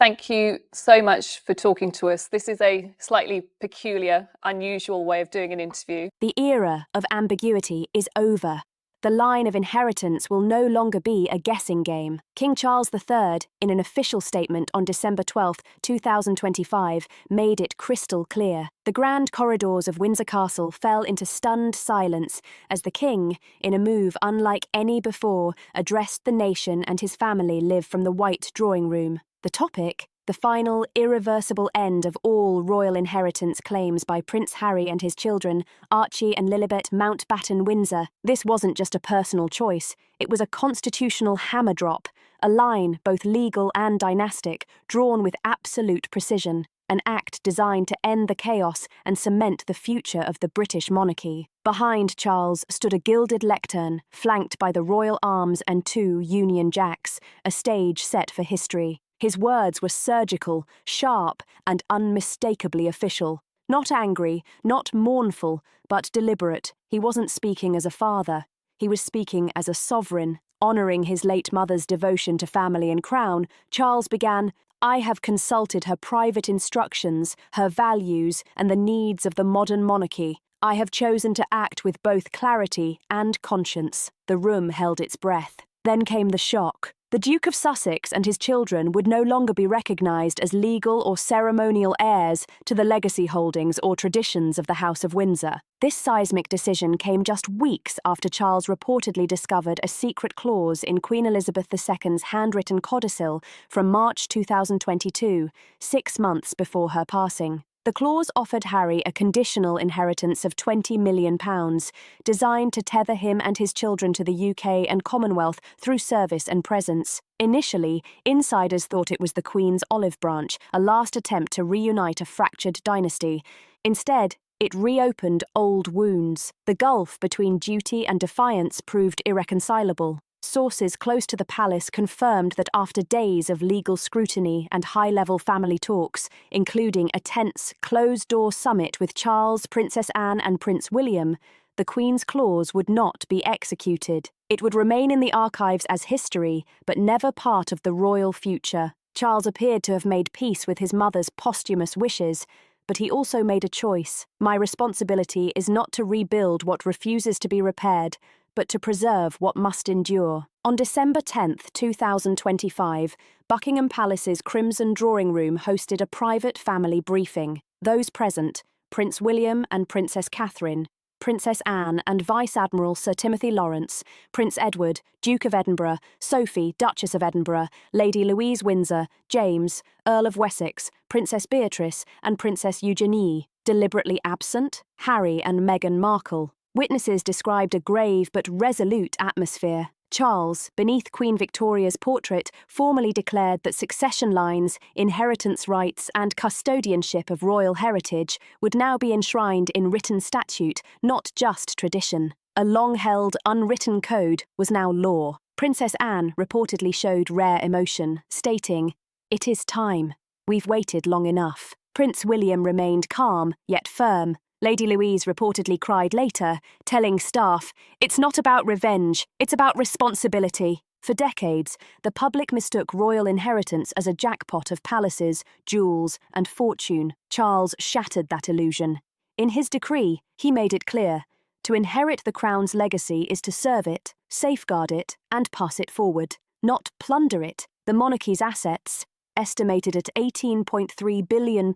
Thank you so much for talking to us. This is a slightly peculiar, unusual way of doing an interview. The era of ambiguity is over. The line of inheritance will no longer be a guessing game. King Charles III, in an official statement on December 12, 2025, made it crystal clear. The grand corridors of Windsor Castle fell into stunned silence as the king, in a move unlike any before, addressed the nation and his family live from the White Drawing Room. The topic? The final, irreversible end of all royal inheritance claims by Prince Harry and his children, Archie and Lilibet Mountbatten Windsor. This wasn't just a personal choice, it was a constitutional hammer drop, a line, both legal and dynastic, drawn with absolute precision, an act designed to end the chaos and cement the future of the British monarchy. Behind Charles stood a gilded lectern, flanked by the royal arms and 2 Union Jacks, a stage set for history. His words were surgical, sharp, and unmistakably official. Not angry, not mournful, but deliberate. He wasn't speaking as a father. He was speaking as a sovereign. Honouring his late mother's devotion to family and crown, Charles began, "I have consulted her private instructions, her values, and the needs of the modern monarchy. I have chosen to act with both clarity and conscience." The room held its breath. Then came the shock. The Duke of Sussex and his children would no longer be recognised as legal or ceremonial heirs to the legacy holdings or traditions of the House of Windsor. This seismic decision came just weeks after Charles reportedly discovered a secret clause in Queen Elizabeth II's handwritten codicil from March 2022, 6 months before her passing. The clause offered Harry a conditional inheritance of £20 million, designed to tether him and his children to the UK and Commonwealth through service and presence. Initially, insiders thought it was the Queen's olive branch, a last attempt to reunite a fractured dynasty. Instead, it reopened old wounds. The gulf between duty and defiance proved irreconcilable. Sources close to the palace confirmed that after days of legal scrutiny and high-level family talks, including a tense, closed-door summit with Charles, Princess Anne and Prince William, the Queen's clause would not be executed. It would remain in the archives as history, but never part of the royal future. Charles appeared to have made peace with his mother's posthumous wishes, but he also made a choice. "My responsibility is not to rebuild what refuses to be repaired, but to preserve what must endure." On December 10, 2025, Buckingham Palace's Crimson Drawing Room hosted a private family briefing. Those present, Prince William and Princess Catherine, Princess Anne and Vice Admiral Sir Timothy Lawrence, Prince Edward, Duke of Edinburgh, Sophie, Duchess of Edinburgh, Lady Louise Windsor, James, Earl of Wessex, Princess Beatrice and Princess Eugenie. Deliberately absent, Harry and Meghan Markle. Witnesses described a grave but resolute atmosphere. Charles, beneath Queen Victoria's portrait, formally declared that succession lines, inheritance rights and custodianship of royal heritage would now be enshrined in written statute, not just tradition. A long-held, unwritten code was now law. Princess Anne reportedly showed rare emotion, stating, "It is time. We've waited long enough." Prince William remained calm, yet firm. Lady Louise reportedly cried later, telling staff, "It's not about revenge, it's about responsibility." For decades, the public mistook royal inheritance as a jackpot of palaces, jewels, and fortune. Charles shattered that illusion. In his decree, he made it clear, to inherit the crown's legacy is to serve it, safeguard it, and pass it forward, not plunder it. The monarchy's assets, estimated at £18.3 billion,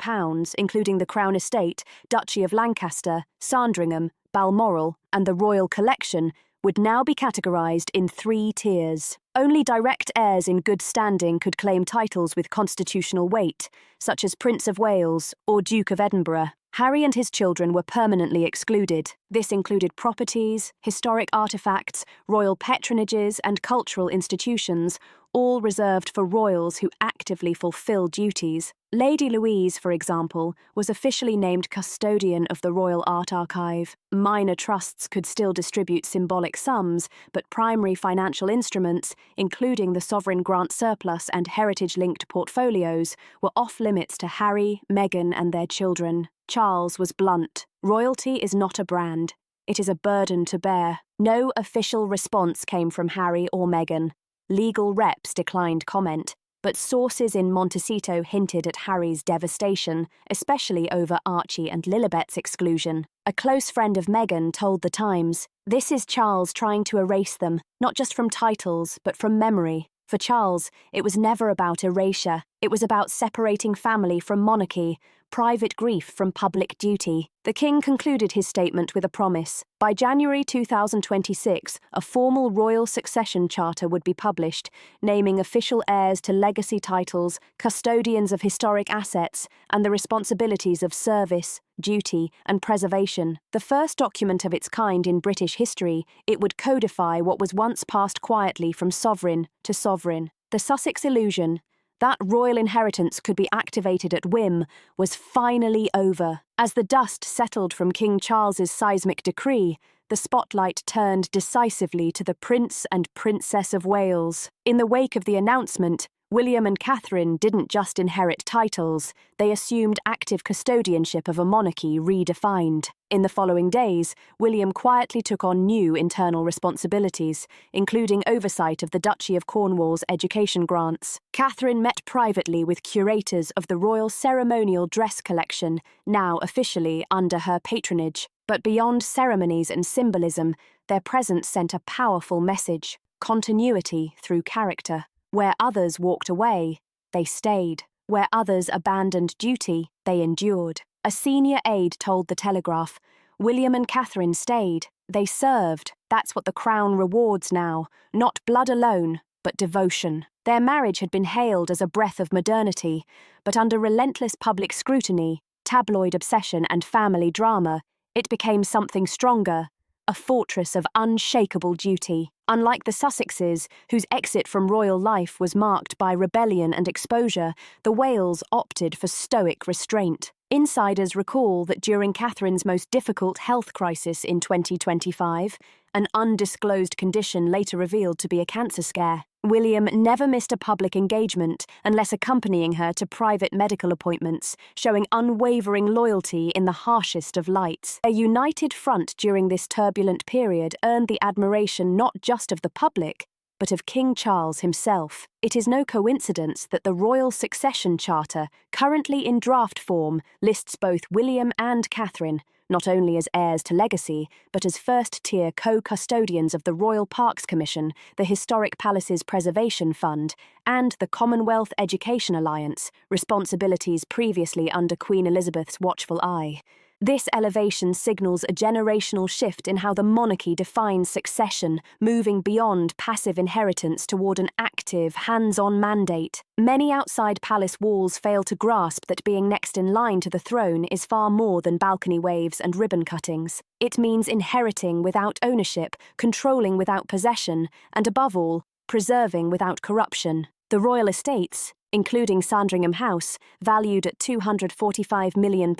including the Crown Estate, Duchy of Lancaster, Sandringham, Balmoral, and the Royal Collection, would now be categorised in 3 tiers. Only direct heirs in good standing could claim titles with constitutional weight, such as Prince of Wales or Duke of Edinburgh. Harry and his children were permanently excluded. This included properties, historic artefacts, royal patronages, and cultural institutions, all reserved for royals who actively fulfill duties. Lady Louise, for example, was officially named custodian of the Royal Art Archive. Minor trusts could still distribute symbolic sums, but primary financial instruments, including the sovereign grant surplus and heritage-linked portfolios, were off-limits to Harry, Meghan, and their children. Charles was blunt. Royalty is not a brand. It is a burden to bear. No official response came from Harry or Meghan. Legal reps declined comment. but sources in Montecito hinted at Harry's devastation, especially over Archie and Lilibet's exclusion. A close friend of Meghan told The Times, "This is Charles trying to erase them, not just from titles, but from memory." For Charles, it was never about erasure. It was about separating family from monarchy, private grief from public duty. The king concluded his statement with a promise. By January 2026, a formal royal succession charter would be published, naming official heirs to legacy titles, custodians of historic assets, and the responsibilities of service, duty, and preservation. The first document of its kind in British history, it would codify what was once passed quietly from sovereign to sovereign. The Sussex illusion, that royal inheritance could be activated at whim, was finally over. As the dust settled from King Charles's seismic decree, the spotlight turned decisively to the Prince and Princess of Wales. In the wake of the announcement, William and Catherine didn't just inherit titles, they assumed active custodianship of a monarchy redefined. In the following days, William quietly took on new internal responsibilities, including oversight of the Duchy of Cornwall's education grants. Catherine met privately with curators of the Royal Ceremonial Dress Collection, now officially under her patronage. But beyond ceremonies and symbolism, their presence sent a powerful message: continuity through character. Where others walked away, they stayed. Where others abandoned duty, they endured. A senior aide told The Telegraph, "William and Catherine stayed. They served. That's what the crown rewards now. Not blood alone, but devotion." Their marriage had been hailed as a breath of modernity, but under relentless public scrutiny, tabloid obsession, and family drama, it became something stronger, a fortress of unshakable duty. Unlike the Sussexes, whose exit from royal life was marked by rebellion and exposure, the Wales opted for stoic restraint. Insiders recall that during Catherine's most difficult health crisis in 2025, an undisclosed condition later revealed to be a cancer scare, William never missed a public engagement unless accompanying her to private medical appointments, showing unwavering loyalty in the harshest of lights. A united front during this turbulent period earned the admiration not just of the public, but of King Charles himself. It is no coincidence that the Royal Succession Charter, currently in draft form, lists both William and Catherine, not only as heirs to legacy, but as first-tier co-custodians of the Royal Parks Commission, the Historic Palaces Preservation Fund, and the Commonwealth Education Alliance, responsibilities previously under Queen Elizabeth's watchful eye. This elevation signals a generational shift in how the monarchy defines succession, moving beyond passive inheritance toward an active, hands-on mandate. Many outside palace walls fail to grasp that being next in line to the throne is far more than balcony waves and ribbon cuttings. It means inheriting without ownership, controlling without possession, and above all, preserving without corruption. The royal estates, including Sandringham House, valued at £245 million,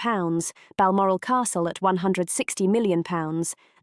Balmoral Castle at £160 million,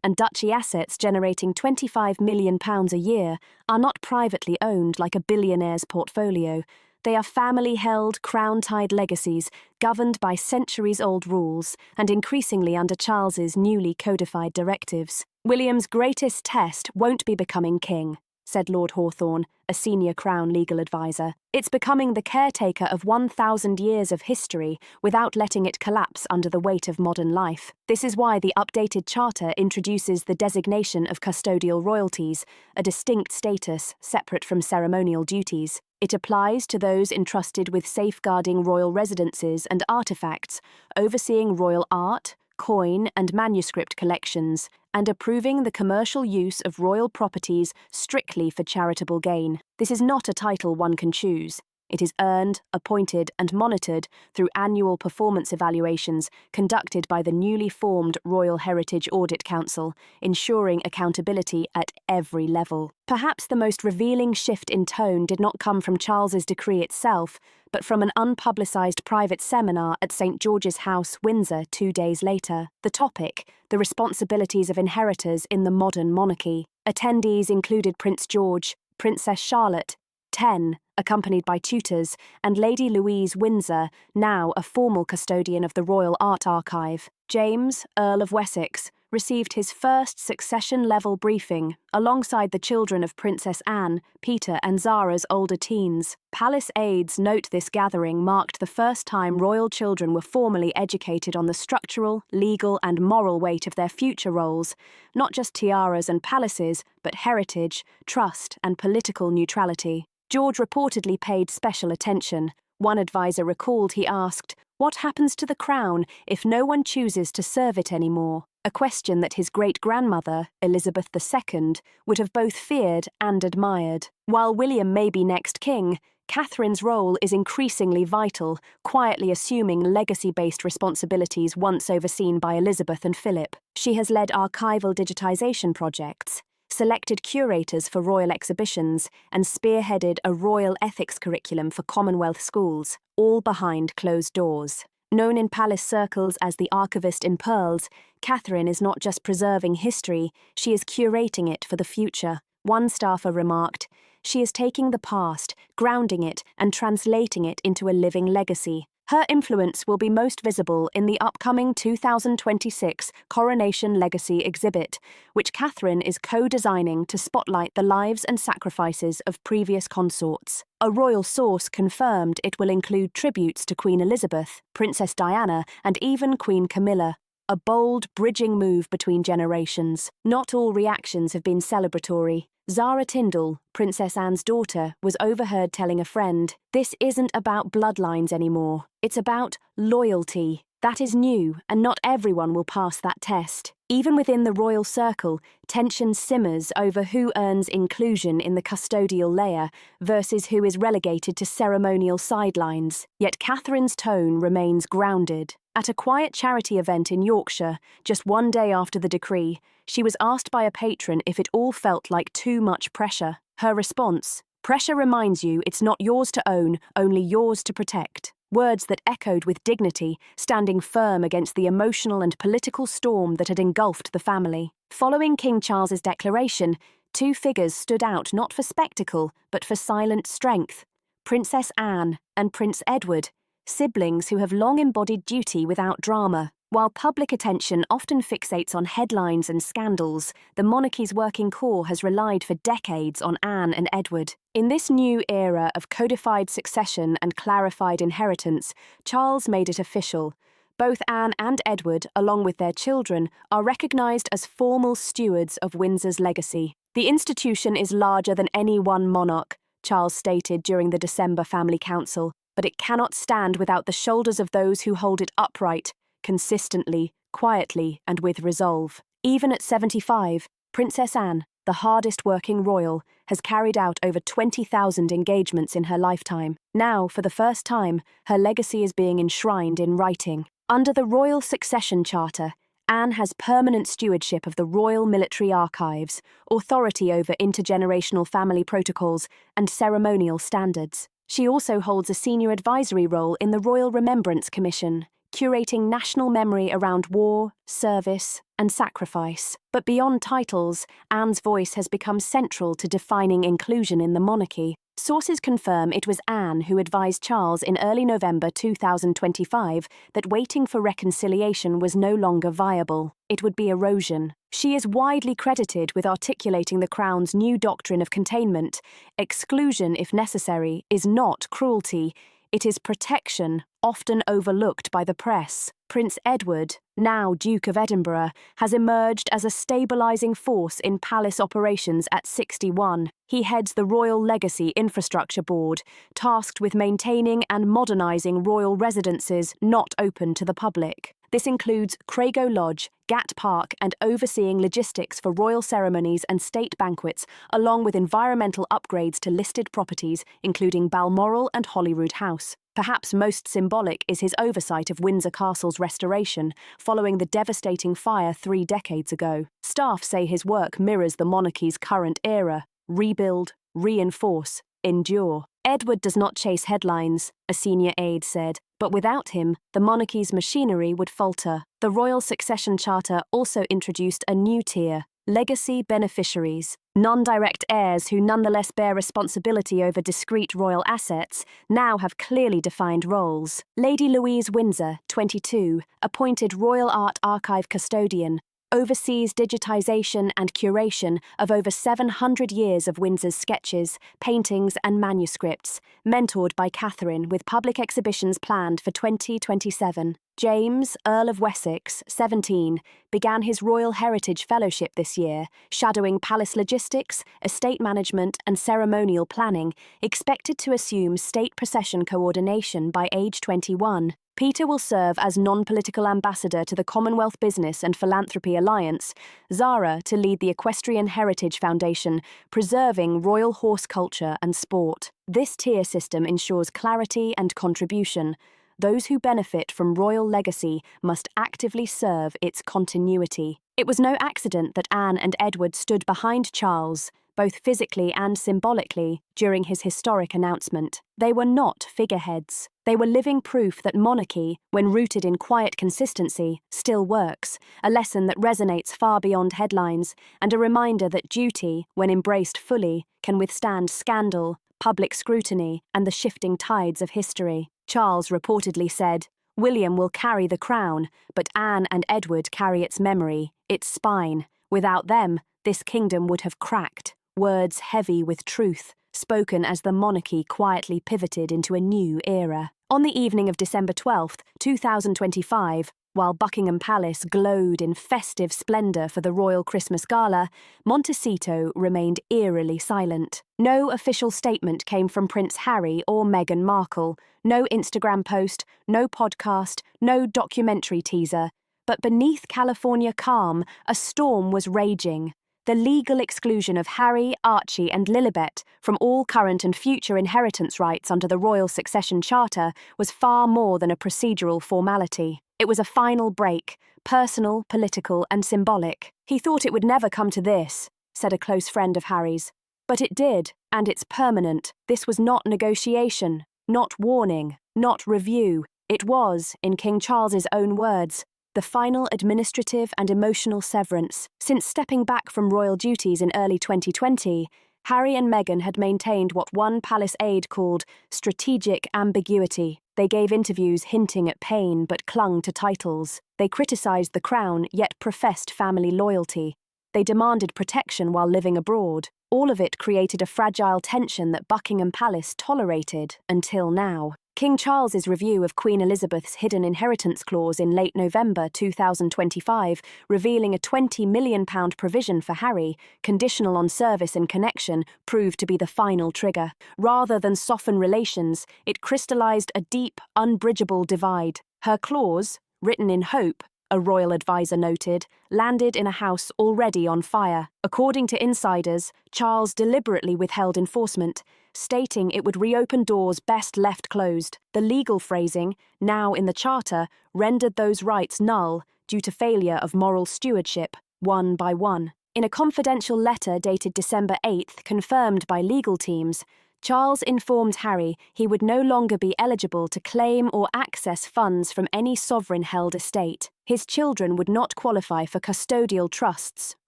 and duchy assets generating £25 million a year, are not privately owned like a billionaire's portfolio. They are family-held, crown-tied legacies, governed by centuries-old rules, and increasingly under Charles's newly codified directives. William's greatest test won't be becoming king, said Lord Hawthorne, a senior Crown legal advisor. It's becoming the caretaker of 1,000 years of history without letting it collapse under the weight of modern life. This is why the updated charter introduces the designation of custodial royalties, a distinct status separate from ceremonial duties. It applies to those entrusted with safeguarding royal residences and artifacts, overseeing royal art, coin and manuscript collections, and approving the commercial use of royal properties strictly for charitable gain. This is not a title one can choose. It is earned, appointed, and monitored through annual performance evaluations conducted by the newly formed Royal Heritage Audit Council, ensuring accountability at every level. Perhaps the most revealing shift in tone did not come from Charles's decree itself, but from an unpublicised private seminar at St George's House, Windsor, 2 days later. The topic: the responsibilities of inheritors in the modern monarchy. Attendees included Prince George, Princess Charlotte, 10, accompanied by tutors, and Lady Louise Windsor, now a formal custodian of the Royal Art Archive, James, Earl of Wessex, received his first succession-level briefing alongside the children of Princess Anne, Peter and Zara's older teens. Palace aides note this gathering marked the first time royal children were formally educated on the structural, legal and moral weight of their future roles, not just tiaras and palaces, but heritage, trust and political neutrality. George reportedly paid special attention. One advisor recalled he asked, "What happens to the crown if no one chooses to serve it anymore?" A question that his great-grandmother, Elizabeth II, would have both feared and admired. While William may be next king, Catherine's role is increasingly vital, quietly assuming legacy-based responsibilities once overseen by Elizabeth and Philip. She has led archival digitization projects, selected curators for royal exhibitions, and spearheaded a royal ethics curriculum for Commonwealth schools, all behind closed doors. Known in palace circles as the archivist in pearls, Catherine is not just preserving history, she is curating it for the future. One staffer remarked, "She is taking the past, grounding it, and translating it into a living legacy." Her influence will be most visible in the upcoming 2026 Coronation Legacy exhibit, which Catherine is co-designing to spotlight the lives and sacrifices of previous consorts. A royal source confirmed it will include tributes to Queen Elizabeth, Princess Diana, and even Queen Camilla. A bold, bridging move between generations. Not all reactions have been celebratory. Zara Tindall, Princess Anne's daughter, was overheard telling a friend, "This isn't about bloodlines anymore. It's about loyalty." That is new, and not everyone will pass that test. Even within the royal circle, tension simmers over who earns inclusion in the custodial layer versus who is relegated to ceremonial sidelines. Yet Catherine's tone remains grounded. At a quiet charity event in Yorkshire, just one day after the decree, she was asked by a patron if it all felt like too much pressure. Her response, "Pressure reminds you it's not yours to own, only yours to protect." Words that echoed with dignity, standing firm against the emotional and political storm that had engulfed the family. Following King Charles's declaration, two figures stood out not for spectacle, but for silent strength: Princess Anne and Prince Edward, siblings who have long embodied duty without drama. While public attention often fixates on headlines and scandals, the monarchy's working core has relied for decades on Anne and Edward. In this new era of codified succession and clarified inheritance, Charles made it official. Both Anne and Edward, along with their children, are recognised as formal stewards of Windsor's legacy. "The institution is larger than any one monarch," Charles stated during the December Family Council, "but it cannot stand without the shoulders of those who hold it upright, consistently, quietly, and with resolve." Even at 75, Princess Anne, the hardest-working royal, has carried out over 20,000 engagements in her lifetime. Now, for the first time, her legacy is being enshrined in writing. Under the Royal Succession Charter, Anne has permanent stewardship of the Royal Military Archives, authority over intergenerational family protocols, and ceremonial standards. She also holds a senior advisory role in the Royal Remembrance Commission, curating national memory around war, service, and sacrifice. But beyond titles, Anne's voice has become central to defining inclusion in the monarchy. Sources confirm it was Anne who advised Charles in early November 2025 that waiting for reconciliation was no longer viable. It would be erosion. She is widely credited with articulating the Crown's new doctrine of containment. Exclusion, if necessary, is not cruelty. It is protection, often overlooked by the press. Prince Edward, now Duke of Edinburgh, has emerged as a stabilising force in palace operations at 61. He heads the Royal Legacy Infrastructure Board, tasked with maintaining and modernising royal residences not open to the public. This includes Crago Lodge, Gat Park, and overseeing logistics for royal ceremonies and state banquets, along with environmental upgrades to listed properties, including Balmoral and Holyrood House. Perhaps most symbolic is his oversight of Windsor Castle's restoration, following the devastating fire 3 decades ago. Staff say his work mirrors the monarchy's current era: rebuild, reinforce, endure. Edward does not chase headlines, a senior aide said, but without him, the monarchy's machinery would falter. The Royal Succession Charter also introduced a new tier: legacy beneficiaries. Non-direct heirs who nonetheless bear responsibility over discrete royal assets now have clearly defined roles. Lady Louise Windsor, 22, appointed Royal Art Archive custodian, oversees digitization and curation of over 700 years of Windsor's sketches, paintings, and manuscripts, mentored by Catherine, with public exhibitions planned for 2027. James, Earl of Wessex, 17, began his Royal Heritage Fellowship this year, shadowing palace logistics, estate management, and ceremonial planning, expected to assume state procession coordination by age 21. Peter will serve as non-political ambassador to the Commonwealth Business and Philanthropy Alliance, Zara to lead the Equestrian Heritage Foundation, preserving royal horse culture and sport. This tier system ensures clarity and contribution. Those who benefit from royal legacy must actively serve its continuity. It was no accident that Anne and Edward stood behind Charles, both physically and symbolically, during his historic announcement. They were not figureheads. They were living proof that monarchy, when rooted in quiet consistency, still works, a lesson that resonates far beyond headlines, and a reminder that duty, when embraced fully, can withstand scandal, public scrutiny, and the shifting tides of history. Charles reportedly said, "William will carry the crown, but Anne and Edward carry its memory, its spine. Without them, this kingdom would have cracked." Words heavy with truth, spoken as the monarchy quietly pivoted into a new era. On the evening of December 12, 2025, while Buckingham Palace glowed in festive splendour for the Royal Christmas Gala, Montecito remained eerily silent. No official statement came from Prince Harry or Meghan Markle, no Instagram post, no podcast, no documentary teaser. But beneath California calm, a storm was raging. The legal exclusion of Harry, Archie, and Lilibet from all current and future inheritance rights under the Royal Succession Charter was far more than a procedural formality. It was a final break, personal, political, and symbolic. "He thought it would never come to this," said a close friend of Harry's. "But it did, and it's permanent. This was not negotiation, not warning, not review. It was, in King Charles's own words, the final administrative and emotional severance. Since stepping back from royal duties in early 2020, Harry and Meghan had maintained what one palace aide called strategic ambiguity. They gave interviews hinting at pain but clung to titles. They criticised the crown yet professed family loyalty. They demanded protection while living abroad. All of it created a fragile tension that Buckingham Palace tolerated until now. King Charles's review of Queen Elizabeth's hidden inheritance clause in late November 2025, revealing a £20 million provision for Harry, conditional on service and connection, proved to be the final trigger. Rather than soften relations, it crystallised a deep, unbridgeable divide. Her clause, written in hope, a royal advisor noted, landed in a house already on fire. According to insiders, Charles deliberately withheld enforcement, stating it would reopen doors best left closed. The legal phrasing, now in the Charter, rendered those rights null due to failure of moral stewardship, one by one. In a confidential letter dated December 8th, confirmed by legal teams, Charles informed Harry he would no longer be eligible to claim or access funds from any sovereign-held estate. His children would not qualify for custodial trusts,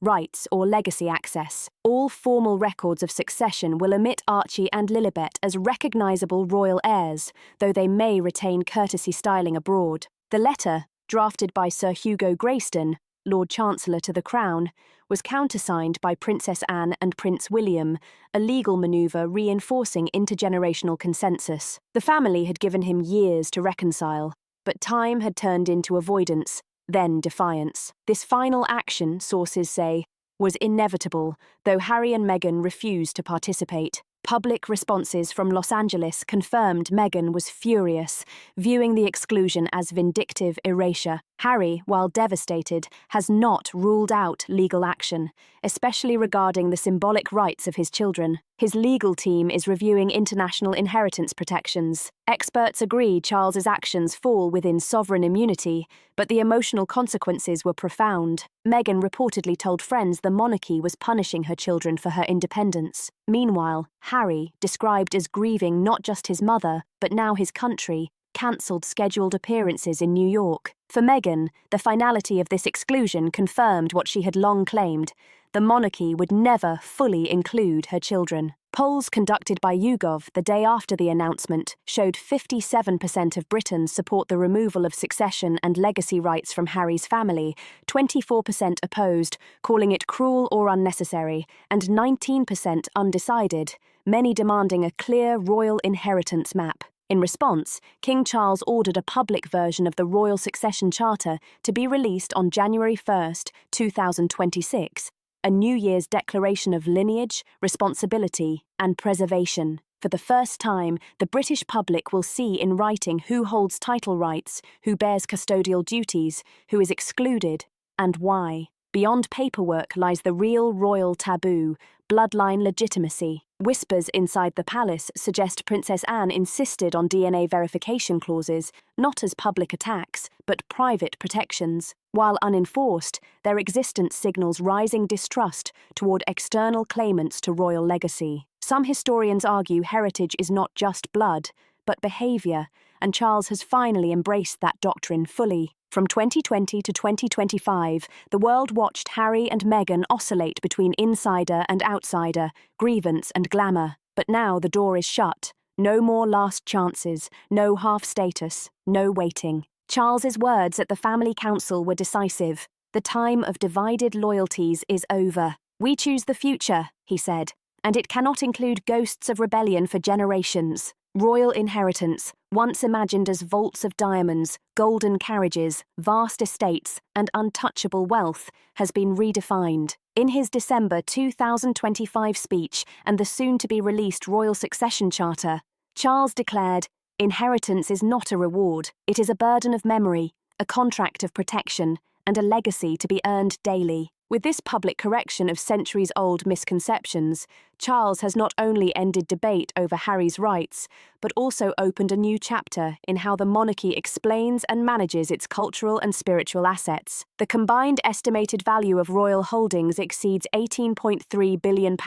rights, or legacy access. All formal records of succession will omit Archie and Lilibet as recognisable royal heirs, though they may retain courtesy styling abroad. The letter, drafted by Sir Hugo Greyston, Lord Chancellor to the Crown, was countersigned by Princess Anne and Prince William, a legal manoeuvre reinforcing intergenerational consensus. The family had given him years to reconcile, but time had turned into avoidance, then defiance. This final action, sources say, was inevitable, though Harry and Meghan refused to participate. Public responses from Los Angeles confirmed Meghan was furious, viewing the exclusion as vindictive erasure. Harry, while devastated, has not ruled out legal action, especially regarding the symbolic rights of his children. His legal team is reviewing international inheritance protections. Experts agree Charles's actions fall within sovereign immunity, but the emotional consequences were profound. Meghan reportedly told friends the monarchy was punishing her children for her independence. Meanwhile, Harry, described as grieving not just his mother, but now his country, cancelled scheduled appearances in New York. For Meghan, the finality of this exclusion confirmed what she had long claimed: the monarchy would never fully include her children. Polls conducted by YouGov the day after the announcement showed 57% of Britons support the removal of succession and legacy rights from Harry's family, 24% opposed, calling it cruel or unnecessary, and 19% undecided, many demanding a clear royal inheritance map. In response, King Charles ordered a public version of the Royal Succession Charter to be released on January 1, 2026, a New Year's declaration of lineage, responsibility, and preservation. For the first time, the British public will see in writing who holds title rights, who bears custodial duties, who is excluded, and why. Beyond paperwork lies the real royal taboo, bloodline legitimacy. Whispers inside the palace suggest Princess Anne insisted on DNA verification clauses, not as public attacks, but private protections. While unenforced, their existence signals rising distrust toward external claimants to royal legacy. Some historians argue heritage is not just blood, but behaviour, and Charles has finally embraced that doctrine fully. From 2020 to 2025, the world watched Harry and Meghan oscillate between insider and outsider, grievance and glamour. But now the door is shut. No more last chances, no half status, no waiting. Charles's words at the family council were decisive. The time of divided loyalties is over. We choose the future, he said, and it cannot include ghosts of rebellion for generations. Royal inheritance, once imagined as vaults of diamonds, golden carriages, vast estates, and untouchable wealth, has been redefined. In his December 2025 speech and the soon-to-be-released Royal Succession Charter, Charles declared, "Inheritance is not a reward, it is a burden of memory, a contract of protection, and a legacy to be earned daily." With this public correction of centuries-old misconceptions, Charles has not only ended debate over Harry's rights, but also opened a new chapter in how the monarchy explains and manages its cultural and spiritual assets. The combined estimated value of royal holdings exceeds £18.3 billion,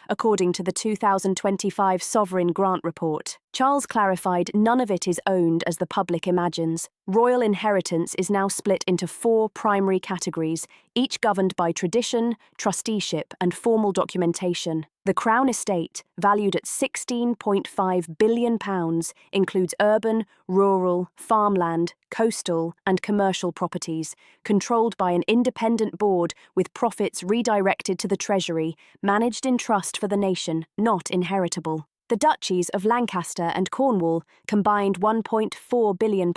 according to the 2025 Sovereign Grant Report. Charles clarified none of it is owned as the public imagines. Royal inheritance is now split into 4 primary categories, each governed by tradition, trusteeship, and formal documentation. The Crown Estate, valued at £16.5 billion, includes urban, rural, farmland, coastal, and commercial properties, controlled by an independent board with profits redirected to the Treasury, managed in trust for the nation, not inheritable. The duchies of Lancaster and Cornwall, combined £1.4 billion,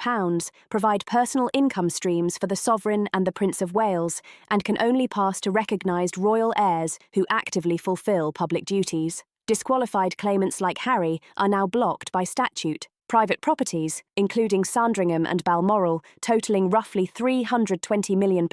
provide personal income streams for the Sovereign and the Prince of Wales, and can only pass to recognised royal heirs who actively fulfil public duties. Disqualified claimants like Harry are now blocked by statute. Private properties, including Sandringham and Balmoral, totalling roughly £320 million,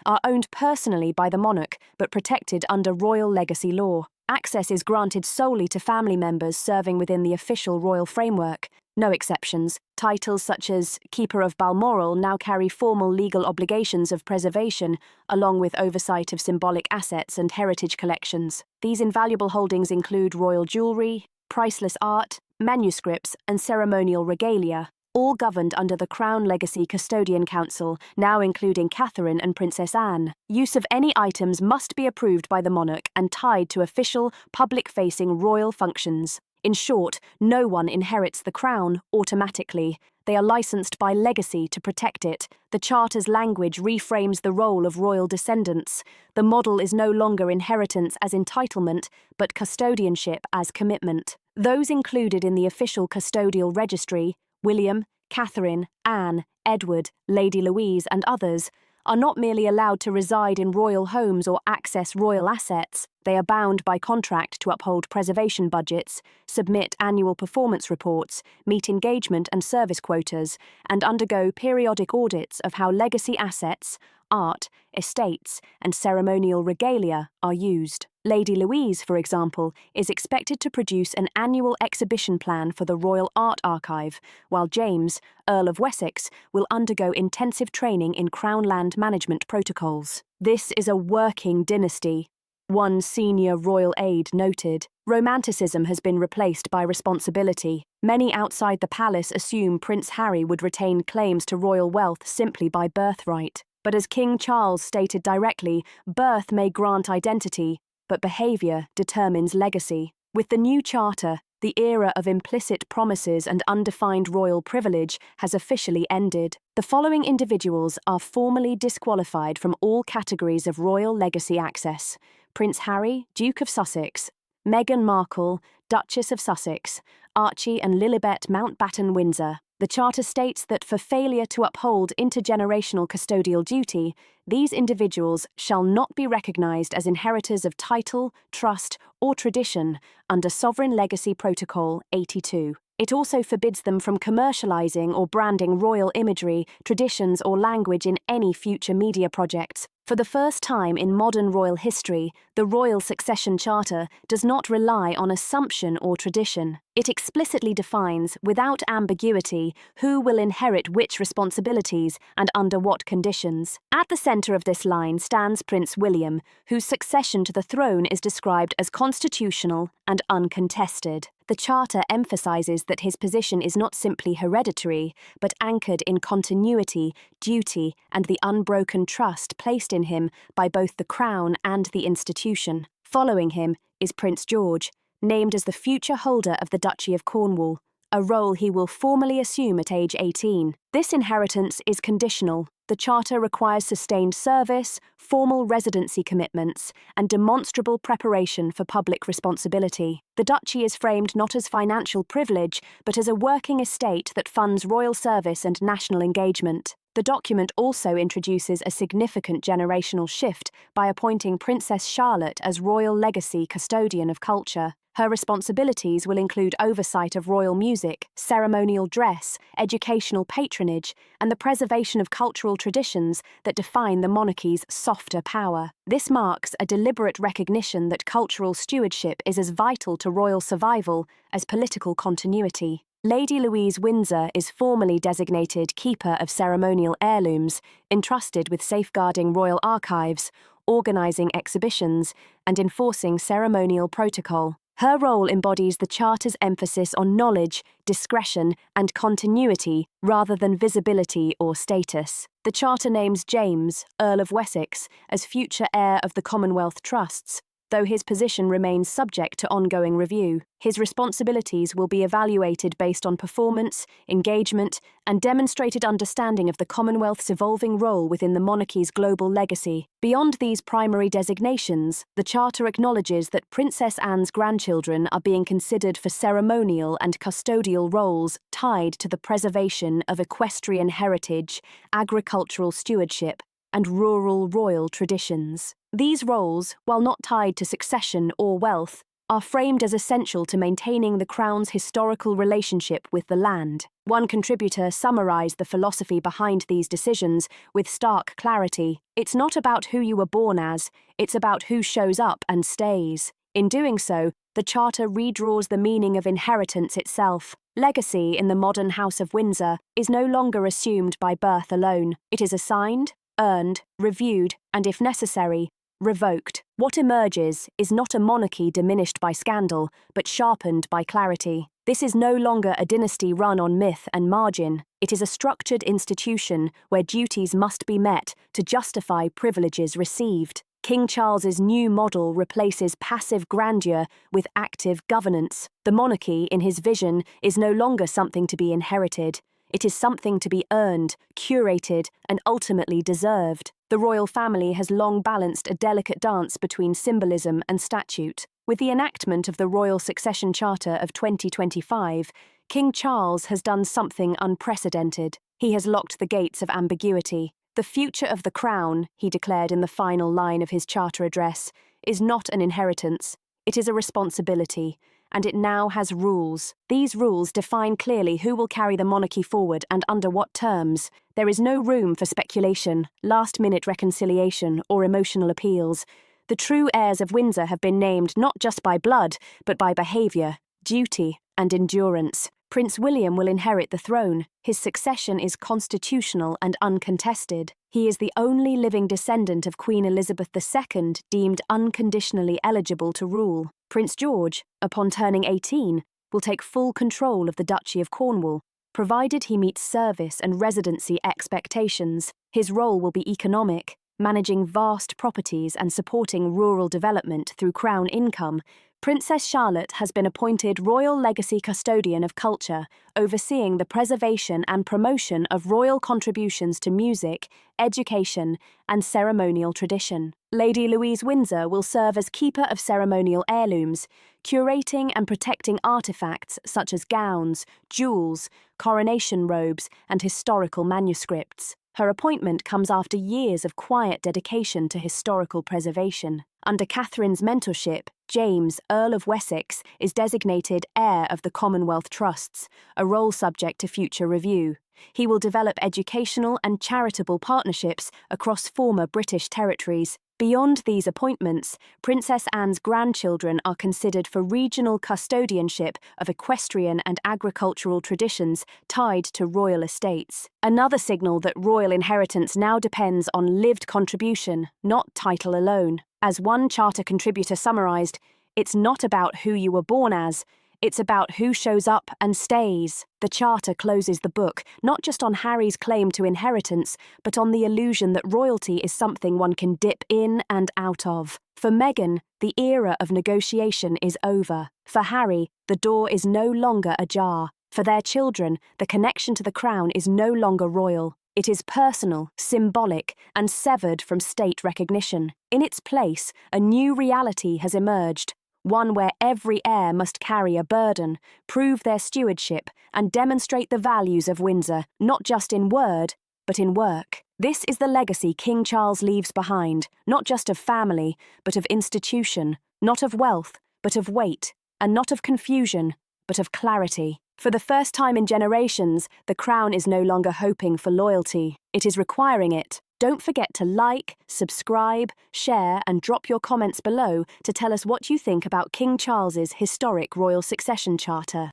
are owned personally by the monarch but protected under royal legacy law. Access is granted solely to family members serving within the official royal framework. No exceptions. Titles such as Keeper of Balmoral now carry formal legal obligations of preservation, along with oversight of symbolic assets and heritage collections. These invaluable holdings include royal jewellery, priceless art, manuscripts, and ceremonial regalia, all governed under the Crown Legacy Custodian Council, now including Catherine and Princess Anne. Use of any items must be approved by the monarch and tied to official, public-facing royal functions. In short, no one inherits the crown automatically. They are licensed by legacy to protect it. The Charter's language reframes the role of royal descendants. The model is no longer inheritance as entitlement, but custodianship as commitment. Those included in the official custodial registry, William, Catherine, Anne, Edward, Lady Louise, and others, are not merely allowed to reside in royal homes or access royal assets. They are bound by contract to uphold preservation budgets, submit annual performance reports, meet engagement and service quotas, and undergo periodic audits of how legacy assets, art, estates, and ceremonial regalia are used. Lady Louise, for example, is expected to produce an annual exhibition plan for the Royal Art Archive, while James, Earl of Wessex, will undergo intensive training in Crown land management protocols. This is a working dynasty. One senior royal aide noted, "Romanticism has been replaced by responsibility. Many outside the palace assume Prince Harry would retain claims to royal wealth simply by birthright. But as King Charles stated directly, birth may grant identity, but behaviour determines legacy." With the new charter, the era of implicit promises and undefined royal privilege has officially ended. The following individuals are formally disqualified from all categories of royal legacy access: Prince Harry, Duke of Sussex; Meghan Markle, Duchess of Sussex; Archie and Lilibet Mountbatten Windsor. The Charter states that for failure to uphold intergenerational custodial duty, these individuals shall not be recognised as inheritors of title, trust, or tradition under Sovereign Legacy Protocol 82. It also forbids them from commercialising or branding royal imagery, traditions, or language in any future media projects. For the first time in modern royal history, the Royal Succession Charter does not rely on assumption or tradition. It explicitly defines, without ambiguity, who will inherit which responsibilities and under what conditions. At the centre of this line stands Prince William, whose succession to the throne is described as constitutional and uncontested. The Charter emphasises that his position is not simply hereditary, but anchored in continuity, duty, and the unbroken trust placed in him by both the Crown and the institution. Following him is Prince George, named as the future holder of the Duchy of Cornwall, a role he will formally assume at age 18. This inheritance is conditional. The Charter requires sustained service, formal residency commitments, and demonstrable preparation for public responsibility. The duchy is framed not as financial privilege, but as a working estate that funds royal service and national engagement. The document also introduces a significant generational shift by appointing Princess Charlotte as Royal Legacy Custodian of Culture. Her responsibilities will include oversight of royal music, ceremonial dress, educational patronage, and the preservation of cultural traditions that define the monarchy's softer power. This marks a deliberate recognition that cultural stewardship is as vital to royal survival as political continuity. Lady Louise Windsor is formally designated Keeper of Ceremonial Heirlooms, entrusted with safeguarding royal archives, organising exhibitions, and enforcing ceremonial protocol. Her role embodies the Charter's emphasis on knowledge, discretion, and continuity rather than visibility or status. The Charter names James, Earl of Wessex, as future heir of the Commonwealth Trusts, though his position remains subject to ongoing review. His responsibilities will be evaluated based on performance, engagement, and demonstrated understanding of the Commonwealth's evolving role within the monarchy's global legacy. Beyond these primary designations, the Charter acknowledges that Princess Anne's grandchildren are being considered for ceremonial and custodial roles tied to the preservation of equestrian heritage, agricultural stewardship, and rural royal traditions. These roles, while not tied to succession or wealth, are framed as essential to maintaining the Crown's historical relationship with the land. One contributor summarised the philosophy behind these decisions with stark clarity. It's not about who you were born as, it's about who shows up and stays. In doing so, the Charter redraws the meaning of inheritance itself. Legacy in the modern House of Windsor is no longer assumed by birth alone. It is assigned, earned, reviewed, and if necessary, revoked. What emerges is not a monarchy diminished by scandal, but sharpened by clarity. This is no longer a dynasty run on myth and margin. It is a structured institution where duties must be met to justify privileges received. King Charles's new model replaces passive grandeur with active governance. The monarchy, in his vision, is no longer something to be inherited. It is something to be earned, curated, and ultimately deserved. The royal family has long balanced a delicate dance between symbolism and statute. With the enactment of the Royal Succession Charter of 2025, King Charles has done something unprecedented. He has locked the gates of ambiguity. The future of the Crown, he declared in the final line of his charter address, is not an inheritance. It is a responsibility, and it now has rules. These rules define clearly who will carry the monarchy forward and under what terms. There is no room for speculation, last-minute reconciliation, or emotional appeals. The true heirs of Windsor have been named not just by blood, but by behaviour, duty, and endurance. Prince William will inherit the throne. His succession is constitutional and uncontested. He is the only living descendant of Queen Elizabeth II deemed unconditionally eligible to rule. Prince George, upon turning 18, will take full control of the Duchy of Cornwall, provided he meets service and residency expectations. His role will be economic, managing vast properties and supporting rural development through Crown income, Princess Charlotte has been appointed Royal Legacy Custodian of Culture, overseeing the preservation and promotion of royal contributions to music, education, and ceremonial tradition. Lady Louise Windsor will serve as Keeper of Ceremonial Heirlooms, curating and protecting artifacts such as gowns, jewels, coronation robes, and historical manuscripts. Her appointment comes after years of quiet dedication to historical preservation. Under Catherine's mentorship, James, Earl of Wessex, is designated heir of the Commonwealth Trusts, a role subject to future review. He will develop educational and charitable partnerships across former British territories. Beyond these appointments, Princess Anne's grandchildren are considered for regional custodianship of equestrian and agricultural traditions tied to royal estates. Another signal that royal inheritance now depends on lived contribution, not title alone. As one charter contributor summarised, "It's not about who you were born as, it's about who shows up and stays." The charter closes the book, not just on Harry's claim to inheritance, but on the illusion that royalty is something one can dip in and out of. For Meghan, the era of negotiation is over. For Harry, the door is no longer ajar. For their children, the connection to the crown is no longer royal. It is personal, symbolic, and severed from state recognition. In its place, a new reality has emerged. One where every heir must carry a burden, prove their stewardship, and demonstrate the values of Windsor, not just in word, but in work. This is the legacy King Charles leaves behind, not just of family, but of institution, not of wealth, but of weight, and not of confusion, but of clarity. For the first time in generations, the crown is no longer hoping for loyalty. It is requiring it. Don't forget to like, subscribe, share, and drop your comments below to tell us what you think about King Charles's historic royal succession charter.